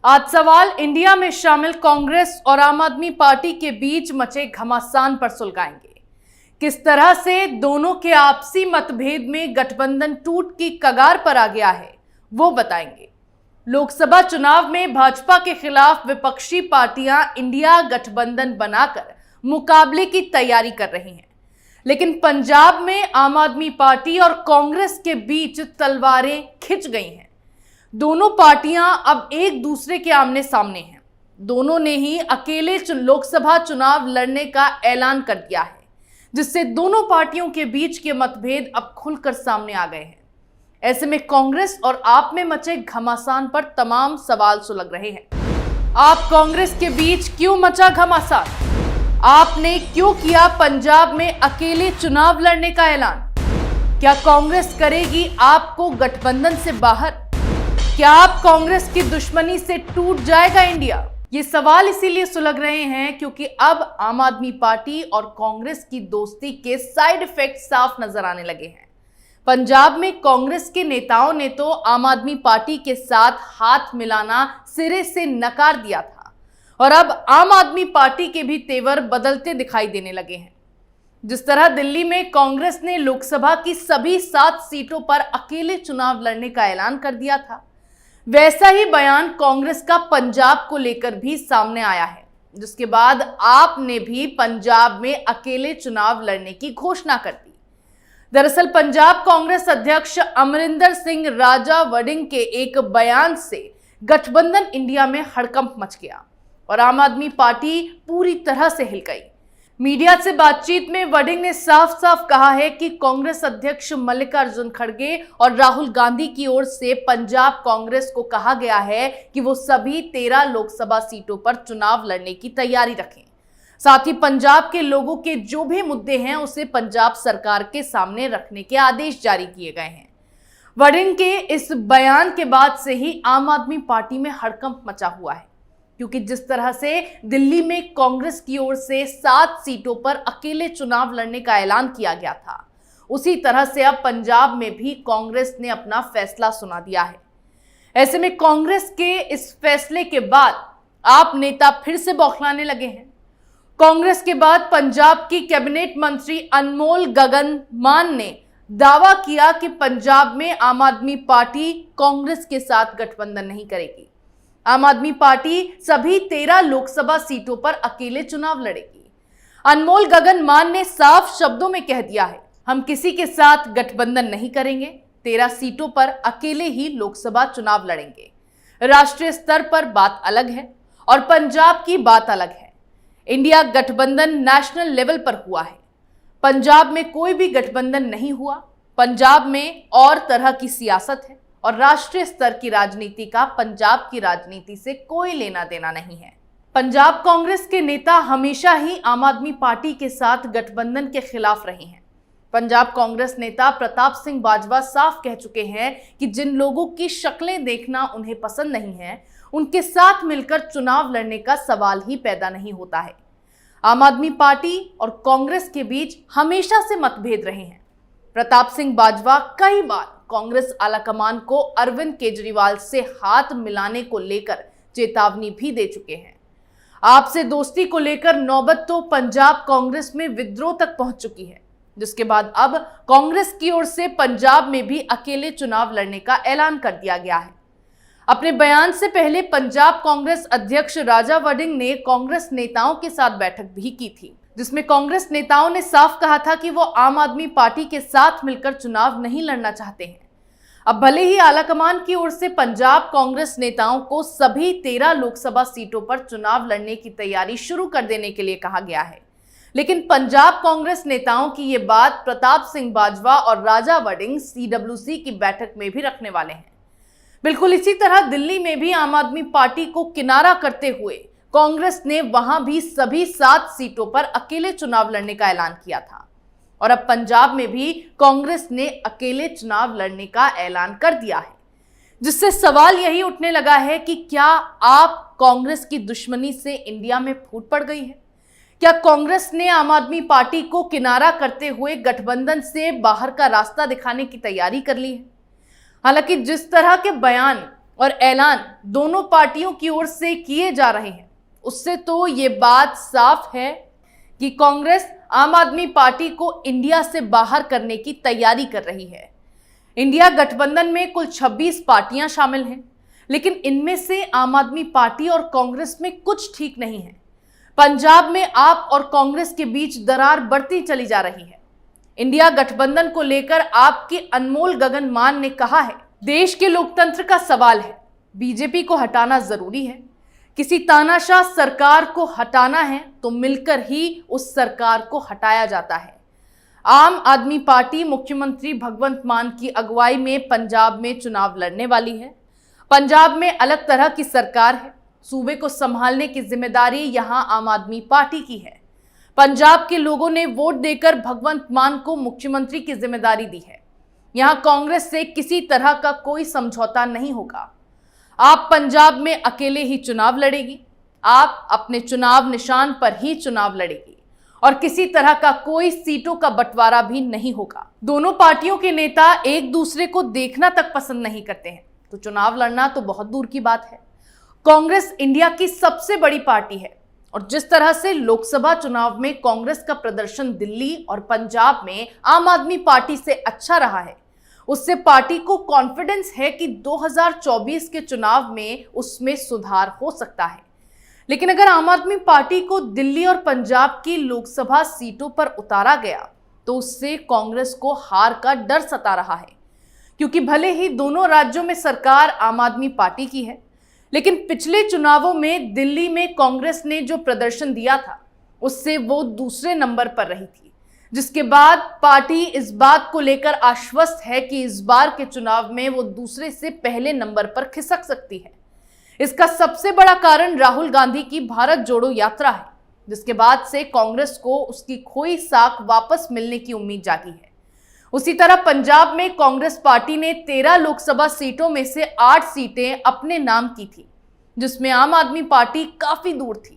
आज सवाल इंडिया में शामिल कांग्रेस और आम आदमी पार्टी के बीच मचे घमासान पर सुलगाएंगे। किस तरह से दोनों के आपसी मतभेद में गठबंधन टूट की कगार पर आ गया है वो बताएंगे। लोकसभा चुनाव में भाजपा के खिलाफ विपक्षी पार्टियां इंडिया गठबंधन बनाकर मुकाबले की तैयारी कर रही हैं, लेकिन पंजाब में आम आदमी पार्टी और कांग्रेस के बीच तलवारें खिंच गई हैं। दोनों पार्टियां अब एक दूसरे के आमने सामने हैं। दोनों ने ही अकेले लोकसभा चुनाव लड़ने का ऐलान कर दिया है, जिससे दोनों पार्टियों के बीच के मतभेद अब खुलकर सामने आ गए हैं। ऐसे में कांग्रेस और आप में मचे घमासान पर तमाम सवाल सुलग रहे हैं। आप कांग्रेस के बीच क्यों मचा घमासान? आपने क्यों किया पंजाब में अकेले चुनाव लड़ने का ऐलान? क्या कांग्रेस करेगी आपको गठबंधन से बाहर? क्या आप कांग्रेस की दुश्मनी से टूट जाएगा इंडिया? ये सवाल इसीलिए सुलग रहे हैं क्योंकि अब आम आदमी पार्टी और कांग्रेस की दोस्ती के साइड इफेक्ट साफ नजर आने लगे हैं। पंजाब में कांग्रेस के नेताओं ने तो आम आदमी पार्टी के साथ हाथ मिलाना सिरे से नकार दिया था और अब आम आदमी पार्टी के भी तेवर बदलते दिखाई देने लगे हैं। जिस तरह दिल्ली में कांग्रेस ने लोकसभा की सभी 7 सीटों पर अकेले चुनाव लड़ने का ऐलान कर दिया था, वैसा ही बयान कांग्रेस का पंजाब को लेकर भी सामने आया है, जिसके बाद आप ने भी पंजाब में अकेले चुनाव लड़ने की घोषणा कर दी। दरअसल पंजाब कांग्रेस अध्यक्ष अमरिंदर सिंह राजा वड़िंग के एक बयान से गठबंधन इंडिया में हड़कंप मच गया और आम आदमी पार्टी पूरी तरह से हिल गई। मीडिया से बातचीत में वड़िंग ने साफ साफ कहा है कि कांग्रेस अध्यक्ष मल्लिकार्जुन खड़गे और राहुल गांधी की ओर से पंजाब कांग्रेस को कहा गया है कि वो सभी 13 लोकसभा सीटों पर चुनाव लड़ने की तैयारी रखें। साथ ही पंजाब के लोगों के जो भी मुद्दे हैं उसे पंजाब सरकार के सामने रखने के आदेश जारी किए गए हैं। वड़िंग के इस बयान के बाद से ही आम आदमी पार्टी में हड़कंप मचा हुआ है, क्योंकि जिस तरह से दिल्ली में कांग्रेस की ओर से 7 सीटों पर अकेले चुनाव लड़ने का ऐलान किया गया था, उसी तरह से अब पंजाब में भी कांग्रेस ने अपना फैसला सुना दिया है। ऐसे में कांग्रेस के इस फैसले के बाद आप नेता फिर से बौखलाने लगे हैं। कांग्रेस के बाद पंजाब की कैबिनेट मंत्री अनमोल गगन मान ने दावा किया कि पंजाब में आम आदमी पार्टी कांग्रेस के साथ गठबंधन नहीं करेगी। आम आदमी पार्टी सभी 13 लोकसभा सीटों पर अकेले चुनाव लड़ेगी। अनमोल गगन मान ने साफ शब्दों में कह दिया है, हम किसी के साथ गठबंधन नहीं करेंगे, 13 सीटों पर अकेले ही लोकसभा चुनाव लड़ेंगे। राष्ट्रीय स्तर पर बात अलग है और पंजाब की बात अलग है। इंडिया गठबंधन नेशनल लेवल पर हुआ है, पंजाब में कोई भी गठबंधन नहीं हुआ। पंजाब में और तरह की सियासत है और राष्ट्रीय स्तर की राजनीति का पंजाब की राजनीति से कोई लेना देना नहीं है। पंजाब कांग्रेस के नेता हमेशा ही आम आदमी पार्टी के साथ गठबंधन के खिलाफ रहे हैं। पंजाब कांग्रेस नेता प्रताप सिंह बाजवा साफ कह चुके हैं कि जिन लोगों की शक्लें देखना उन्हें पसंद नहीं है, उनके साथ मिलकर चुनाव लड़ने का सवाल ही पैदा नहीं होता है। आम आदमी पार्टी और कांग्रेस के बीच हमेशा से मतभेद रहे हैं। प्रताप सिंह बाजवा कई बार कांग्रेस आलाकमान को अरविंद केजरीवाल से हाथ मिलाने को लेकर चेतावनी भी दे चुके हैं। आपसे दोस्ती को लेकर नौबत तो पंजाब कांग्रेस में विद्रोह तक पहुंच चुकी है, जिसके बाद अब कांग्रेस की ओर से पंजाब में भी अकेले चुनाव लड़ने का ऐलान कर दिया गया है। अपने बयान से पहले पंजाब कांग्रेस अध्यक्ष राजा वड़िंग ने कांग्रेस नेताओं के साथ बैठक भी की थी, जिसमें कांग्रेस नेताओं ने साफ कहा था कि वो आम आदमी पार्टी के साथ मिलकर चुनाव नहीं लड़ना चाहते हैं। अब भले ही आलाकमान की ओर से पंजाब कांग्रेस नेताओं को सभी 13 लोकसभा सीटों पर चुनाव लड़ने की तैयारी शुरू कर देने के लिए कहा गया है, लेकिन पंजाब कांग्रेस नेताओं की ये बात प्रताप सिंह बाजवा और राजा वड़िंग CWC की बैठक में भी रखने वाले हैं। बिल्कुल इसी तरह दिल्ली में भी आम आदमी पार्टी को किनारा करते हुए कांग्रेस ने वहां भी सभी 7 सीटों पर अकेले चुनाव लड़ने का ऐलान किया था और अब पंजाब में भी कांग्रेस ने अकेले चुनाव लड़ने का ऐलान कर दिया है, जिससे सवाल यही उठने लगा है कि क्या आप कांग्रेस की दुश्मनी से इंडिया में फूट पड़ गई है? क्या कांग्रेस ने आम आदमी पार्टी को किनारा करते हुए गठबंधन से बाहर का रास्ता दिखाने की तैयारी कर ली है? हालांकि जिस तरह के बयान और ऐलान दोनों पार्टियों की ओर से किए जा रहे हैं, उससे तो ये बात साफ है कि कांग्रेस आम आदमी पार्टी को इंडिया से बाहर करने की तैयारी कर रही है। इंडिया गठबंधन में कुल 26 पार्टियां शामिल हैं, लेकिन इनमें से आम आदमी पार्टी और कांग्रेस में कुछ ठीक नहीं है। पंजाब में आप और कांग्रेस के बीच दरार बढ़ती चली जा रही है। इंडिया गठबंधन को लेकर आपके अनमोल गगन मान ने कहा है, देश के लोकतंत्र का सवाल है, बीजेपी को हटाना जरूरी है। किसी तानाशाह सरकार को हटाना है तो मिलकर ही उस सरकार को हटाया जाता है। आम आदमी पार्टी मुख्यमंत्री भगवंत मान की अगुवाई में पंजाब में चुनाव लड़ने वाली है। पंजाब में अलग तरह की सरकार है। सूबे को संभालने की जिम्मेदारी यहां आम आदमी पार्टी की है। पंजाब के लोगों ने वोट देकर भगवंत मान को मुख्यमंत्री की जिम्मेदारी दी है। यहां कांग्रेस से किसी तरह का कोई समझौता नहीं होगा। आप पंजाब में अकेले ही चुनाव लड़ेगी, आप अपने चुनाव निशान पर ही चुनाव लड़ेगी और किसी तरह का कोई सीटों का बंटवारा भी नहीं होगा। दोनों पार्टियों के नेता एक दूसरे को देखना तक पसंद नहीं करते हैं, तो चुनाव लड़ना तो बहुत दूर की बात है। कांग्रेस इंडिया की सबसे बड़ी पार्टी है और जिस तरह से लोकसभा चुनाव में कांग्रेस का प्रदर्शन दिल्ली और पंजाब में आम आदमी पार्टी से अच्छा रहा है, उससे पार्टी को कॉन्फिडेंस है कि 2024 के चुनाव में उसमें सुधार हो सकता है। लेकिन अगर आम आदमी पार्टी को दिल्ली और पंजाब की लोकसभा सीटों पर उतारा गया तो उससे कांग्रेस को हार का डर सता रहा है, क्योंकि भले ही दोनों राज्यों में सरकार आम आदमी पार्टी की है, लेकिन पिछले चुनावों में दिल्ली में कांग्रेस ने जो प्रदर्शन दिया था उससे वो दूसरे नंबर पर रही थी, जिसके बाद पार्टी इस बात को लेकर आश्वस्त है कि इस बार के चुनाव में वो दूसरे से पहले नंबर पर खिसक सकती है। इसका सबसे बड़ा कारण राहुल गांधी की भारत जोड़ो यात्रा है, जिसके बाद से कांग्रेस को उसकी खोई साख वापस मिलने की उम्मीद जागी है। उसी तरह पंजाब में कांग्रेस पार्टी ने 13 लोकसभा सीटों में से 8 सीटें अपने नाम की थी, जिसमें आम आदमी पार्टी काफी दूर थी।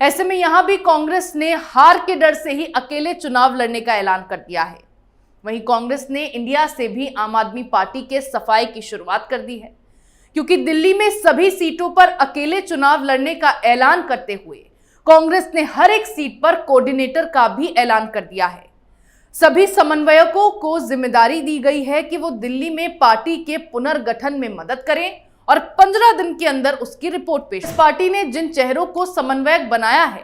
ऐसे में यहां भी कांग्रेस ने हार के डर से ही अकेले चुनाव लड़ने का ऐलान कर दिया है। वहीं कांग्रेस ने इंडिया से भी आम आदमी पार्टी के सफाई की शुरुआत कर दी है, क्योंकि दिल्ली में सभी सीटों पर अकेले चुनाव लड़ने का ऐलान करते हुए कांग्रेस ने हर एक सीट पर कोऑर्डिनेटर का भी ऐलान कर दिया है। सभी समन्वयकों को जिम्मेदारी दी गई है कि वो दिल्ली में पार्टी के पुनर्गठन में मदद करें और 15 दिन के अंदर उसकी रिपोर्ट पेश। पार्टी ने जिन चेहरों को समन्वयक बनाया है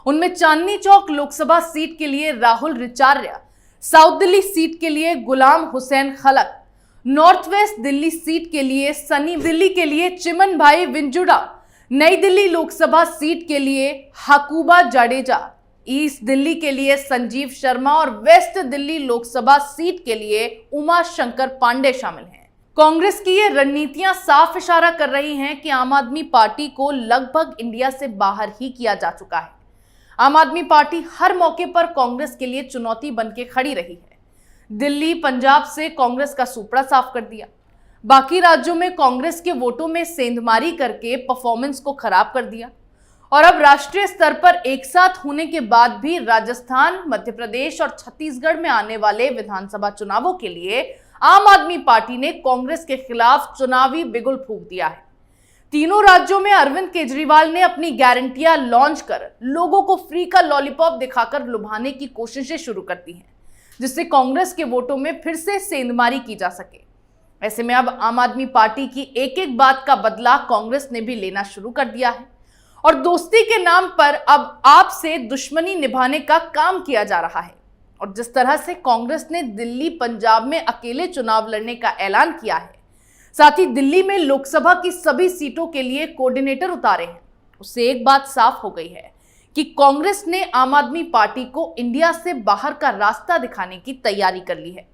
उनमें चांदनी चौक लोकसभा सीट के लिए राहुल रिचार्या, साउथ दिल्ली सीट के लिए गुलाम हुसैन खलक, नॉर्थ वेस्ट दिल्ली सीट के लिए सनी, दिल्ली के लिए चिमन भाई विंजुड़ा, नई दिल्ली लोकसभा सीट के लिए हकूबा जाडेजा, ईस्ट दिल्ली के लिए संजीव शर्मा और वेस्ट दिल्ली लोकसभा सीट के लिए उमा शंकर पांडे शामिल हैं। कांग्रेस की ये रणनीतियां साफ इशारा कर रही हैं कि आम आदमी पार्टी को लगभग इंडिया से बाहर ही किया जा चुका है। आम आदमी पार्टी हर मौके पर कांग्रेस के लिए चुनौती बन के खड़ी रही है। दिल्ली पंजाब से कांग्रेस का सुपड़ा साफ कर दिया, बाकी राज्यों में कांग्रेस के वोटों में सेंधमारी करके परफॉर्मेंस को खराब कर दिया और अब राष्ट्रीय स्तर पर एक साथ होने के बाद भी राजस्थान, मध्य प्रदेश और छत्तीसगढ़ में आने वाले विधानसभा चुनावों के लिए आम आदमी पार्टी ने कांग्रेस के खिलाफ चुनावी बिगुल फूंक दिया है। तीनों राज्यों में अरविंद केजरीवाल ने अपनी गारंटियां लॉन्च कर लोगों को फ्री का लॉलीपॉप दिखाकर लुभाने की कोशिशें शुरू कर दी हैं, जिससे कांग्रेस के वोटों में फिर से सेंधमारी की जा सके। ऐसे में अब आम आदमी पार्टी की एक एक बात का बदला कांग्रेस ने भी लेना शुरू कर दिया है और दोस्ती के नाम पर अब आपसे दुश्मनी निभाने का काम किया जा रहा है। और जिस तरह से कांग्रेस ने दिल्ली पंजाब में अकेले चुनाव लड़ने का ऐलान किया है, साथ ही दिल्ली में लोकसभा की सभी सीटों के लिए कोऑर्डिनेटर उतारे हैं, उससे एक बात साफ हो गई है कि कांग्रेस ने आम आदमी पार्टी को इंडिया से बाहर का रास्ता दिखाने की तैयारी कर ली है।